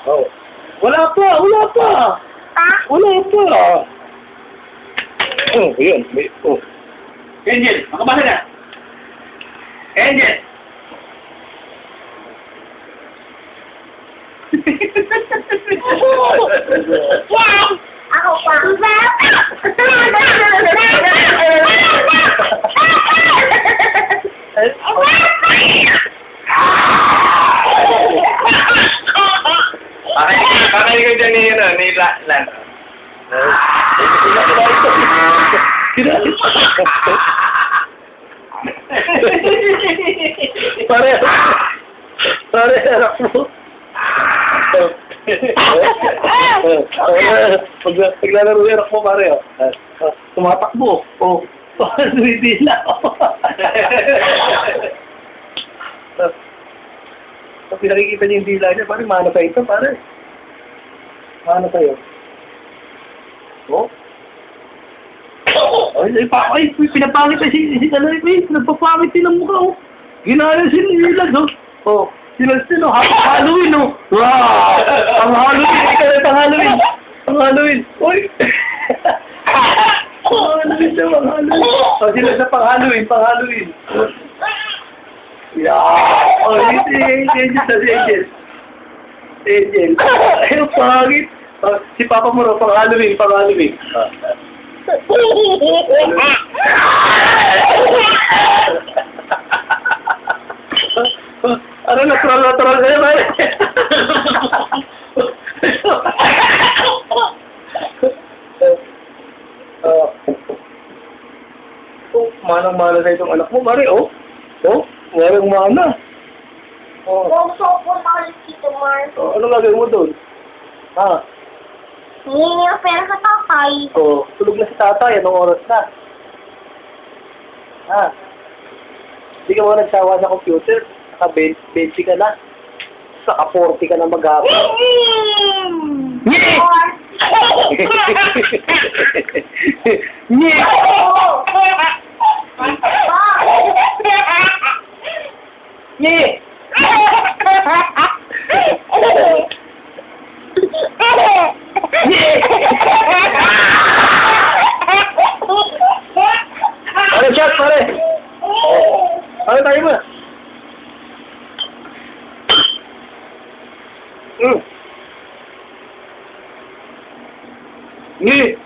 Oh. Wala pa, wala pa. Ha? Wala pa. Oh, yun. May, oh. Angel, makabasa na. Angel. Yan! Ako pa. Pakay ko dyan ni Lan. Pare, pare, anak mo. Paglalaro yung anak mo, pare, tumatakbo. Oh, hindi na. Pag pinakikita niyo yung dila niya, pare, mana pa ito, pare. Mana sa'yo. Oh? Ay, pinapangit na si Talay, pinapapangit din ang mukha, oh. Ginaya si Nilag, oh. Oh, sinasin, oh, Halloween, oh. Wow! Ang Halloween, ikaw na pang Halloween. Ang Halloween. Uy! Halloween siya, pang Halloween. Oh, sila sa pang Halloween. Yeah! Oh, Angel sa Angel. Angel. Ay, ang pangit. Oh, si Papa mo, pang Halloween. Ano, natural sa'yo, pare? Manang-mana sa itong anak mo, pare, oh. Oh, walang mana. Oh. Gusto ko na ulit dito, Mar. Oh, ano gagawin mo doon? Ha? Hihingi ang pera sa tatay. Oh, tulog na si tatay. Anong oras na? Ha? Hindi ka mo nagsawa sa computer? Naka-20 ka na? Saka 40 ka na mag-hapon? Nye! Nye! Pare, chat, pare! Pare, tayo mo! Nye!